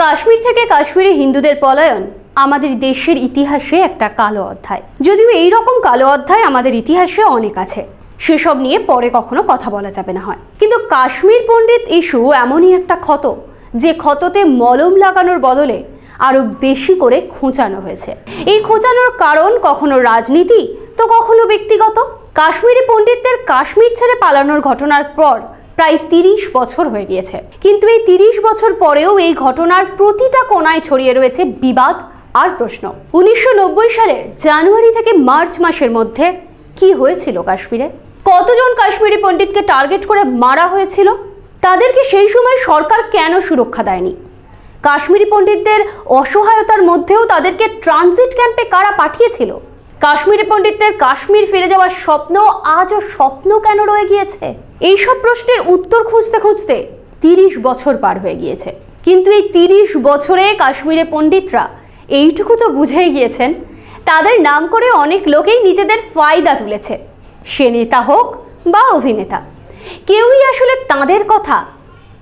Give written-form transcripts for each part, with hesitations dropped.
কাশ্মীর থেকে কাশ্মীরে হিন্দুদের পলায়ন আমাদের দেশের ইতিহাসে একটা কালো অধ্যায়। যদিও এই রকম কালো অধ্যায় আমাদের ইতিহাসে অনেক আছে, সেসব নিয়ে পরে কখনো কথা বলা যাবে না হয়। কিন্তু কাশ্মীর পণ্ডিত ইস্যু এমনই একটা ক্ষত, যে ক্ষততে মলম লাগানোর বদলে আরো বেশি করে খোঁচানো হয়েছে। এই খোঁচানোর কারণ কখনো রাজনীতি তো কখনো ব্যক্তিগত। কাশ্মীরি পণ্ডিতদের কাশ্মীর ছেড়ে পালানোর ঘটনার পর প্রায় 30 বছর হয়ে গিয়েছে, কিন্তু এই 30 বছর পরেও এই ঘটনার প্রতিটা কোণায় ছড়িয়ে রয়েছে বিবাদ আর প্রশ্ন। 1990 সালের জানুয়ারি থেকে মার্চ মাসের মধ্যে কি হয়েছিল কাশ্মীরে? কতজন কাশ্মীরি পণ্ডিতকে টার্গেট করে মারা হয়েছিল? তাদেরকে সেই সময় সরকার কেন সুরক্ষা দেয়নি? কাশ্মীরি পণ্ডিতদের অসহায়তার মধ্যেও তাদেরকে ট্রানজিট ক্যাম্পে কারা পাঠিয়েছিল? কাশ্মীরি পণ্ডিতদের কাশ্মীর ফিরে যাওয়ার স্বপ্ন আজও স্বপ্ন কেন রয়ে গিয়েছে? এইসব প্রশ্নের উত্তর খুঁজতে খুঁজতে 30 বছর পার হয়ে গিয়েছে। কিন্তু এই 30 বছরে কাশ্মীরে পণ্ডিতরা এইটুকু তো বুঝেই গিয়েছেন, তাদের নাম করে অনেক লোকেই নিজেদের ফায়দা তুলেছে। সে নেতা হোক বা অভিনেতা, কেউই আসলে তাদের কথা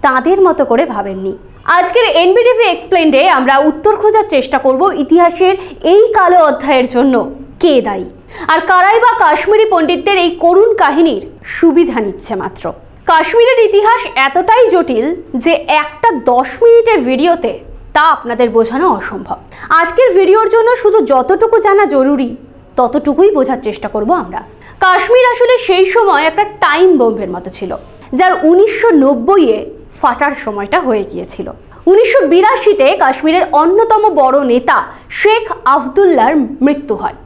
তাদের মতো করে ভাবেননি। আজকের এনবিটিভি এক্সপ্লেইনডে আমরা উত্তর খোঁজার চেষ্টা করব ইতিহাসের এই কালো অধ্যায়ের জন্য কে দায়ী, আর কারাই বা কাশ্মীরি পণ্ডিতদের এই করুণ কাহিনীর সুবিধা নিচ্ছে মাত্র। কাশ্মীরের ইতিহাস এতটাই জটিল যে একটা 10 মিনিটের ভিডিওতে তা আপনাদের বোঝানো অসম্ভব। আজকের ভিডিওর জন্য শুধু যতটুকু জানা জরুরি ততটুকুই বোঝার চেষ্টা করব আমরা। কাশ্মীর আসলে সেই সময় একটা টাইম বোম্বের মতো ছিল, যার 1990-এ ফাটার সময়টা হয়ে গিয়েছিল। 1982-তে কাশ্মীরের অন্যতম বড় নেতা শেখ আবদুল্লাহর মৃত্যু হয়।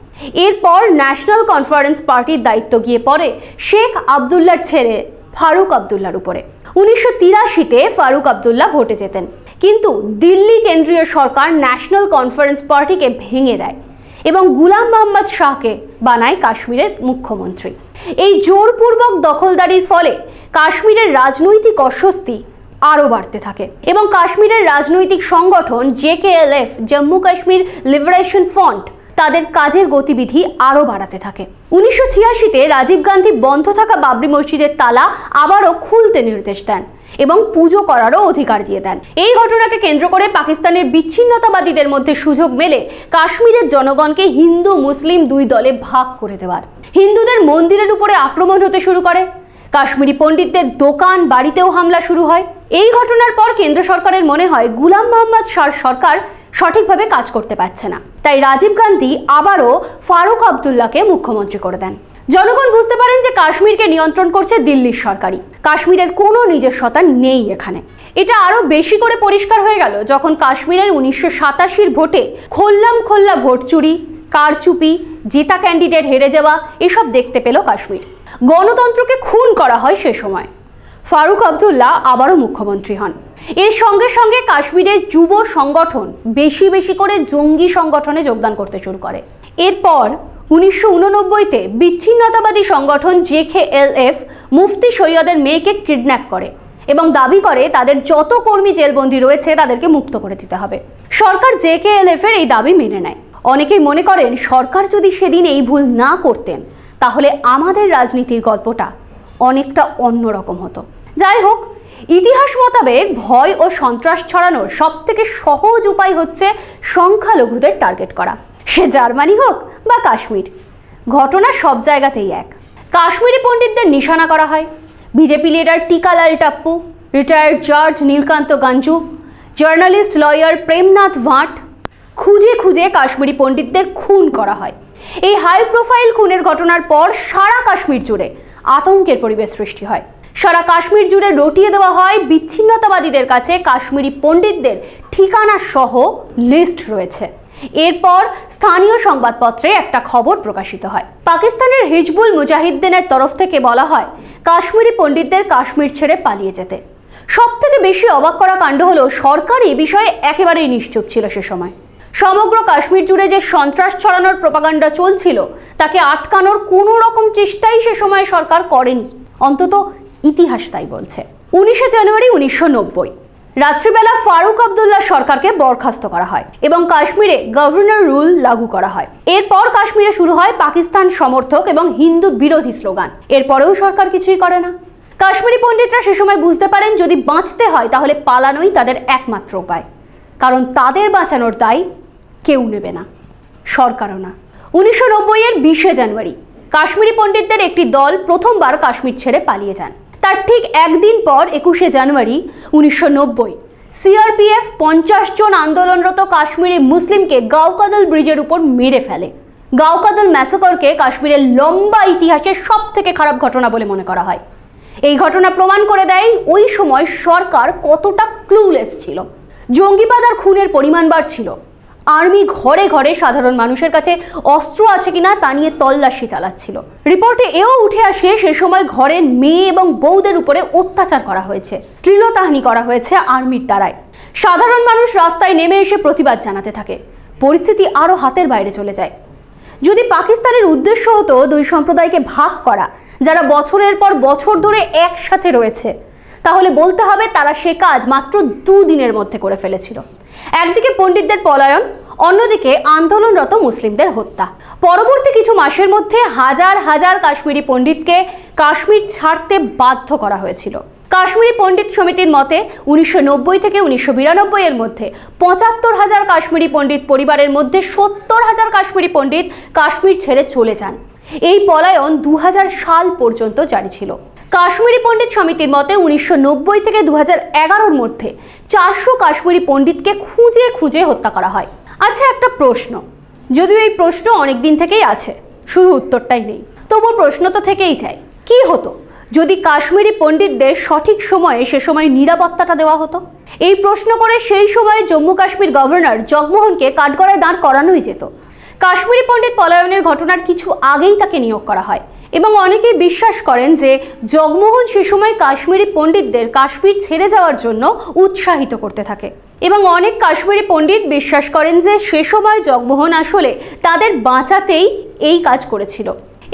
এরপর ন্যাশনাল কনফারেন্স পার্টির দায়িত্ব গিয়ে পড়ে শেখ আবদুল্লাহর ছেলে ফারুক আবদুল্লাহর উপরে। 1983-তে ফারুক আবদুল্লাহ ভোটে জেতেন, কিন্তু দিল্লি কেন্দ্রীয় সরকার ন্যাশনাল কনফারেন্স পার্টিকে ভেঙে দেয় এবং গুলাম মোহাম্মদ শাহকে বানায় কাশ্মীরের মুখ্যমন্ত্রী। এই জোরপূর্বক দখলদারির ফলে কাশ্মীরের রাজনৈতিক অস্বস্তি আরও বাড়তে থাকে এবং কাশ্মীরের রাজনৈতিক সংগঠন JKLF, Jammu Kashmir liberation front, তাদের কাজের গতিবিধি আরও বাড়াতে থাকে। 1986-তে রাজীব গান্ধী বন্ধ থাকা বাবরি মসজিদের তালা আবারও খুলতে নির্দেশ দেন এবং পুজো করারও অধিকার দিয়ে দেন। এই ঘটনাকে কেন্দ্র করে পাকিস্তানের বিচ্ছিন্নতাবাদীদের মধ্যে সুযোগ মেলে কাশ্মীরের জনগণকে হিন্দু মুসলিম দুই দলে ভাগ করে দেওয়ার। হিন্দুদের মন্দিরের উপরে আক্রমণ হতে শুরু করে, কাশ্মীরি পণ্ডিতদের দোকান বাড়িতেও হামলা শুরু হয়। এই ঘটনার পর কেন্দ্র সরকারের মনে হয় গুলাম মোহাম্মদ শাহর সরকার সঠিকভাবে কাজ করতে পারছে না, তাই রাজীব গান্ধী আবারও ফারুক আবদুল্লাহকে মুখ্যমন্ত্রী করে দেন। জনগণ বুঝতে পারেন যে কাশ্মীরকে নিয়ন্ত্রণ করছে দিল্লির সরকারই, কাশ্মীরের কোনো নিজস্বতা নেই এখানে। এটা আরো বেশি করে পরিষ্কার হয়ে গেল যখন কাশ্মীরের 1987-র ভোটে খোল্লা ভোট চুরি, কারচুপি, জেতা ক্যান্ডিডেট হেরে যাওয়া এসব দেখতে পেল কাশ্মীর। গণতন্ত্রকে খুন করা হয় সে সময়। ফারুক আবদুল্লাহ আবারও মুখ্যমন্ত্রী হন। এর সঙ্গে সঙ্গে কাশ্মীরের যুব সংগঠন বেশি করে জঙ্গি সংগঠনে যোগদান করতে শুরু করে। এরপর 1989-তে বিচ্ছিন্নতাবাদী সংগঠন JKLF মুফতি সৈয়দের মেয়েকে কিডন্যাপ করে এবং দাবি করে তাদের যত কর্মী জেলবন্দি রয়েছে তাদেরকে মুক্ত করে দিতে হবে। সরকার JKLF-এর এই দাবি মেনে নেয়। অনেকেই মনে করেন সরকার যদি সেদিন এই ভুল না করতেন তাহলে আমাদের রাজনীতির গল্পটা অনেকটা অন্যরকম হতো। যাই হোক, ইতিহাস মোতাবেক ভয় ও সন্ত্রাস ছড়ানোর সবথেকে সহজ উপায় হচ্ছে সংখ্যালঘুদের টার্গেট করা, সে জার্মানি হোক বা কাশ্মীর। ঘটনা সব জায়গাতেই এক। কাশ্মীরি পণ্ডিতদের নিশানা করা হয়। বিজেপি লিডার টিকালাল টাপ্পু, রিটায়ার্ড জাজ নীলকান্ত গাঞ্জু, জার্নালিস্ট লয়ার প্রেমনাথ ভাট, খুঁজে কাশ্মীরি পণ্ডিতদের খুন করা হয়। এই হাই প্রোফাইল খুনের ঘটনার পর সারা কাশ্মীর জুড়ে আতঙ্কের পরিবেশ সৃষ্টি হয়। সারা কাশ্মীর জুড়ে রটিয়ে দেওয়া হয় বিচ্ছিন্নতাবাদীদের কাছে কাশ্মীরি পণ্ডিতদের ঠিকানা সহ লিস্ট রয়েছে। এরপর স্থানীয় সংবাদপত্রে একটা খবর প্রকাশিত হয়। পাকিস্তানের হিজবুল মুজাহিদ্দিনের তরফ থেকে বলা হয় কাশ্মীরি পণ্ডিতদের কাশ্মীর ছেড়ে পালিয়ে যেতে। সবথেকে বেশি অবাক করা কাণ্ড হলো সরকার এই বিষয়ে একেবারেই নিশ্চুপ ছিল সে সময়। সমগ্র কাশ্মীর জুড়ে যে সন্ত্রাস ছড়ানোর প্রপাগান্ডা চলছিল তাকে আটকানোর কোনো রকম চেষ্টাই সে সময় সরকার করেনি, অন্তত ইতিহাস তাই বলছে। 19শে জানুয়ারি 1990 রাত্রিবেলা ফারুক আবদুল্লাহ সরকারকে বরখাস্ত করা হয় এবং কাশ্মীরে গভর্নর রুল লাগু করা হয়। এরপর কাশ্মীরে শুরু হয় পাকিস্তান সমর্থক এবং হিন্দু বিরোধী স্লোগান। এরপরেও সরকার কিছুই করে না। কাশ্মীরি পণ্ডিতরা সে সময় বুঝতে পারেন যদি বাঁচতে হয় তাহলে পালানোই তাদের একমাত্র উপায়। কারণ তাদের বাঁচানোর দায় কেউ নেবে না, সরকারও না। 1990-এর 20শে জানুয়ারি কাশ্মীরি পণ্ডিতদের একটি দল প্রথমবার কাশ্মীর ছেড়ে পালিয়ে যান। তার ঠিক একদিন পর 21শে জানুয়ারি 1990 সিআরপিএফ 50 জন আন্দোলনরত কাশ্মীরি মুসলিমকে গাওকাদল ব্রিজের উপর মেরে ফেলে। গাওকাদল ম্যাসাকারকে কাশ্মীরের লম্বা ইতিহাসের সবথেকে খারাপ ঘটনা বলে মনে করা হয়। এই ঘটনা প্রমাণ করে দেয় ওই সময় সরকার কতটা ক্লুলেস ছিল। জঙ্গিবাদ আর খুনের পরিমাণ বাড়ছিল। আর্মি ঘরে ঘরে সাধারণ মানুষের কাছে অস্ত্র আছে কিনা তা নিয়ে তল্লাশি চালাচ্ছিল। রিপোর্টে এও উঠে আসে সে সময় ঘরের মেয়ে এবং বউদের উপরে অত্যাচার করা হয়েছে, শ্লীলতাহানি করা হয়েছে আর্মির দ্বারাই। সাধারণ মানুষ রাস্তায় নেমে এসে প্রতিবাদ জানাতে থাকে। পরিস্থিতি আরও হাতের বাইরে চলে যায়। যদি পাকিস্তানের উদ্দেশ্য হতো দুই সম্প্রদায়কে ভাগ করা, যারা বছরের পর বছর ধরে একসাথে রয়েছে, তাহলে বলতে হবে তারা সে কাজ মাত্র 2 দিনের মধ্যে করে ফেলেছিল। একদিকে পণ্ডিতদের পলায়ন, অন্যদিকে আন্দোলনরত মুসলিমদের হত্যা। পরবর্তী কিছু মাসের মধ্যে হাজার হাজার কাশ্মীরি পণ্ডিতকে কাশ্মীর ছাড়তে বাধ্য করা হয়েছিল। কাশ্মীরি পণ্ডিত সমিতির মতে 1990 থেকে 1992 এর মধ্যে 75,000 কাশ্মীরি পণ্ডিত পরিবারের মধ্যে 70,000 কাশ্মীরি পণ্ডিত কাশ্মীর ছেড়ে চলে যান। এই পলায়ন 2000 সাল পর্যন্ত জারি ছিল। কাশ্মীরি পণ্ডিত সমিতির মতে 1990 থেকে 2011-র মধ্যে 400 কাশ্মীরি পণ্ডিতকে খুঁজে খুঁজে হত্যা করা হয়। আচ্ছা, একটা প্রশ্ন, যদিও এই প্রশ্ন অনেক দিন থেকেই আছে, শুধু উত্তরটাই নেই, তবুও প্রশ্ন তো থেকেই যায়, কি হতো যদি কাশ্মীরি পণ্ডিতদের সঠিক সময়ে সে সময় নিরাপত্তাটা দেওয়া হতো? এই প্রশ্ন করে সেই সময়ে জম্মু কাশ্মীর গভর্নর জগমোহনকে কাঠগড়ায় দাঁড় করানোই যেত। কাশ্মীরি পণ্ডিত পলায়নের ঘটনার কিছু আগেই তাকে নিয়োগ করা হয় এবং অনেকেই বিশ্বাস করেন যে জগমোহন সে সময় কাশ্মীরি পণ্ডিতদের কাশ্মীর ছেড়ে যাওয়ার জন্য উৎসাহিত করতে থাকে এবং অনেক কাশ্মীরি পণ্ডিত বিশ্বাস করেন যে সে সময় জগমোহন আসলে তাদের বাঁচাতেই এই কাজ করেছিল।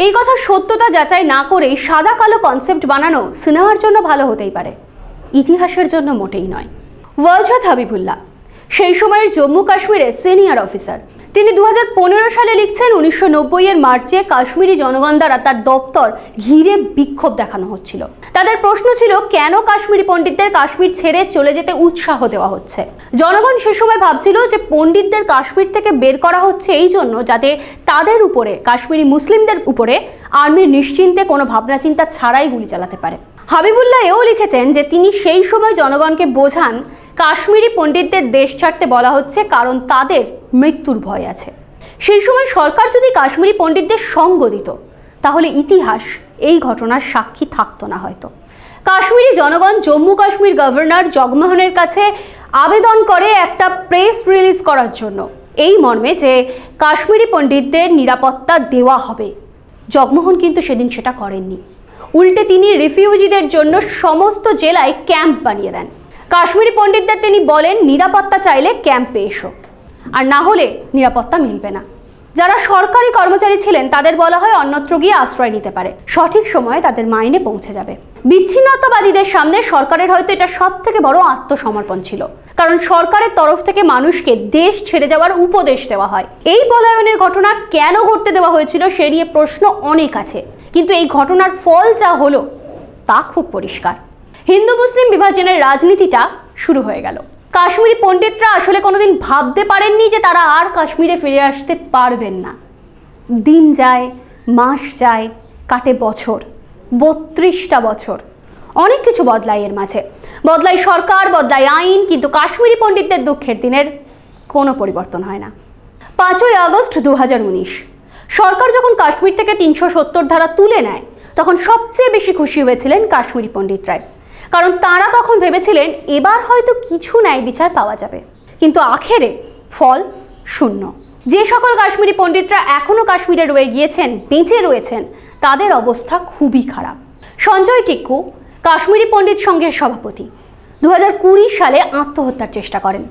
এই কথা সত্যতা যাচাই না করেই সাদা কালো কনসেপ্ট বানানো সিনেমার জন্য ভালো হতেই পারে, ইতিহাসের জন্য মোটেই নয়। ওয়াজহাত হাবিবুল্লাহ সেই সময়ের জম্মু কাশ্মীরের সিনিয়র অফিসার। তিনি 2015 সালে লিখছেন 1990-এর মার্চে কাশ্মীরি জনগণ দ্বারা তার দপ্তর ঘিরে বিক্ষোভ দেখানো হচ্ছিল। তাদের প্রশ্ন ছিল কেন কাশ্মীরি পণ্ডিতদের কাশ্মীর ছেড়ে চলে যেতে উৎসাহ দেওয়া হচ্ছে। জনগণ সে সময় ভাবছিল যে পণ্ডিতদের কাশ্মীর থেকে বের করা হচ্ছে এই জন্য যাতে তাদের উপরে, কাশ্মীরি মুসলিমদের উপরে আর্মি নিশ্চিন্তে কোনো ভাবনা চিন্তা ছাড়াই গুলি চালাতে পারে। হাবিবুল্লাহ এও লিখেছেন যে তিনি সেই সময় জনগণকে বোঝান কাশ্মীরি পণ্ডিতদের দেশ ছাড়তে বলা হচ্ছে কারণ তাদের মৃত্যুর ভয় আছে। সেই সময় সরকার যদি কাশ্মীরি পণ্ডিতদের সঙ্গ দিত তাহলে ইতিহাস এই ঘটনার সাক্ষী থাকতো না হয়তো। কাশ্মীরি জনগণ জম্মু কাশ্মীর গভর্নর জগমোহনের কাছে আবেদন করে একটা প্রেস রিলিজ করার জন্য, এই মর্মে যে কাশ্মীরি পণ্ডিতদের নিরাপত্তা দেওয়া হবে। জগমোহন কিন্তু সেদিন সেটা করেননি। উল্টে তিনি রিফিউজিদের জন্য সমস্ত জেলায় ক্যাম্প বানিয়ে দেন। কাশ্মীরি পণ্ডিতদের তিনি বলেন নিরাপত্তা চাইলে ক্যাম্পে এসো, আর না হলে নিরাপত্তা মিলবে না। যারা সরকারি কর্মচারী ছিলেন তাদের বলা হয় অন্যত্র গিয়ে আশ্রয় নিতে পারে, সঠিক সময়ে তাদের মাইনে পৌঁছে যাবে। বিচ্ছিন্নতাবাদীদের সামনে সরকারের হয়তো এটা সব থেকে বড় আত্মসমর্পণ ছিল, কারণ সরকারের তরফ থেকে মানুষকে দেশ ছেড়ে যাওয়ার উপদেশ দেওয়া হয়। এই পলায়নের ঘটনা কেন ঘটতে দেওয়া হয়েছিল সে নিয়ে প্রশ্ন অনেক আছে, কিন্তু এই ঘটনার ফল যা হলো তা খুব পরিষ্কার। হিন্দু মুসলিম বিভাজনের রাজনীতিটা শুরু হয়ে গেল। কাশ্মীরি পণ্ডিতরা আসলে কোনোদিন ভাবতে পারেননি যে তারা আর কাশ্মীরে ফিরে আসতে পারবেন না। দিন যায়, মাস যায়, কাটে বছর, 32টা বছর। অনেক কিছু বদলায় এর মাঝে, বদলায় সরকার, বদলায় আইন, কিন্তু কাশ্মীরি পণ্ডিতদের দুঃখের দিনের কোনো পরিবর্তন হয় না। 5ই আগস্ট 2019 সরকার যখন কাশ্মীর থেকে 370 ধারা তুলে নেয় তখন সবচেয়ে বেশি খুশি হয়েছিলেন কাশ্মীরি পণ্ডিতরাই, কারণ তারা তখন ভেবেছিলেন এবার হয়তো কিছু ন্যায় বিচার পাওয়া যাবে। কিন্তু আখেরে ফল শূন্য। যে সকল কাশ্মীরি পণ্ডিতরা এখনও কাশ্মীরে রয়ে গিয়েছেন, বেঁচে রয়েছেন, তাদের অবস্থা খুবই খারাপ। সঞ্জয় টিক্কু কাশ্মীরি পণ্ডিত সংঘের সভাপতি 2020 সালে আত্মহত্যার চেষ্টা করেন,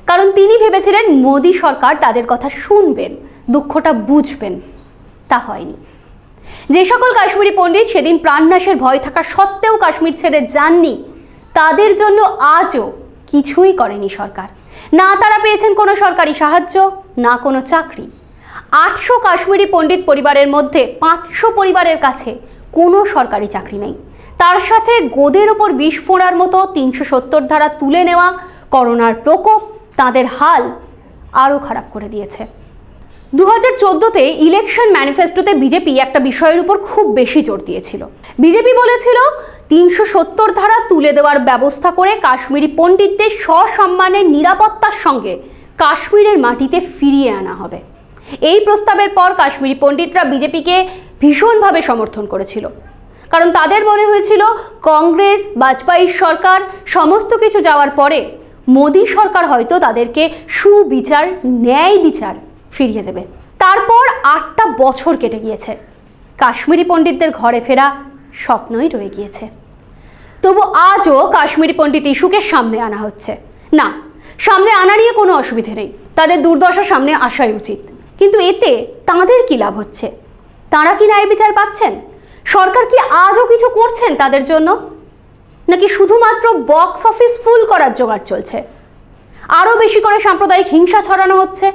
কারণ তিনি ভেবেছিলেন মোদি সরকার তাদের কথা শুনবেন, দুঃখটা বুঝবেন। তা হয়নি। যে সকল কাশ্মীরি পণ্ডিত সেদিন প্রাণনাশের ভয় থাকা সত্ত্বেও কাশ্মীর ছেড়ে যাননি, তাদের জন্য আজও কিছুই করেনি সরকার। না তারা পেয়েছেন কোনো সরকারি সাহায্য, না কোনো চাকরি। 800 কাশ্মীরি পণ্ডিত পরিবারের মধ্যে 500 পরিবারের কাছে কোনো সরকারি চাকরি নেই। তার সাথে গোদের ওপর বিষ ফোঁড়ার মতো 370 ধারা তুলে নেওয়া, করোনার প্রকোপ, তাদের হাল আরও খারাপ করে দিয়েছে। 2014-তে ইলেকশন ম্যানিফেস্টোতে বিজেপি একটা বিষয়ের উপর খুব বেশি জোর দিয়েছিল। বিজেপি বলেছিল 370 ধারা তুলে দেওয়ার ব্যবস্থা করে কাশ্মীরি পণ্ডিতদের সসম্মানে নিরাপত্তার সঙ্গে কাশ্মীরের মাটিতে ফিরিয়ে আনা হবে। এই প্রস্তাবের পর কাশ্মীরি পণ্ডিতরা বিজেপিকে ভীষণভাবে সমর্থন করেছিল, কারণ তাদের মনে হয়েছিল কংগ্রেস বাজপেয়ীর সরকার সমস্ত কিছু যাওয়ার পরে মোদী সরকার হয়তো তাদেরকে সুবিচার, ন্যায় বিচার ফিরিয়ে দেবে। তারপর 8টা বছর কেটে গিয়েছে, কাশ্মীরি পণ্ডিতদের ঘরে ফেরা স্বপ্নই রয়ে গিয়েছে। তবু আজও কাশ্মীরি পণ্ডিত ইস্যুকে সামনে আনা হচ্ছে। না, সামনে আনা নিয়ে কোনো অসুবিধে নেই, তাদের দুর্দশা সামনে আসাই উচিত। কিন্তু এতে তাঁদের কি লাভ হচ্ছে? তাঁরা কি ন্যায় বিচার পাচ্ছেন? সরকার কি আজও কিছু করছেন তাদের জন্য? নাকি শুধুমাত্র বক্স অফিস ফুল করার জোগাড় চলছে? আরও বেশি করে সাম্প্রদায়িক হিংসা ছড়ানো হচ্ছে,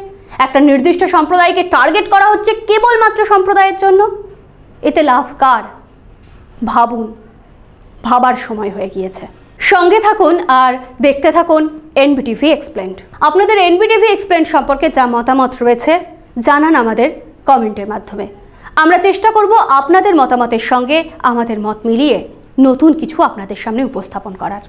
একটা নির্দিষ্ট সম্প্রদায়কে টার্গেট করা হচ্ছে কেবলমাত্র সম্প্রদায়ের জন্য। এতে লাভ কার? ভাবুন, ভাবার সময় হয়ে গিয়েছে। সঙ্গে থাকুন আর দেখতে থাকুন এনবিটিভি এক্সপ্লেন্ড। আপনাদের এনবিটিভি এক্সপ্লেন্ড সম্পর্কে যা মতামত রয়েছে জানান আমাদের কমেন্টের মাধ্যমে। আমরা চেষ্টা করব আপনাদের মতামতের সঙ্গে আমাদের মত মিলিয়ে নতুন কিছু আপনাদের সামনে উপস্থাপন করার।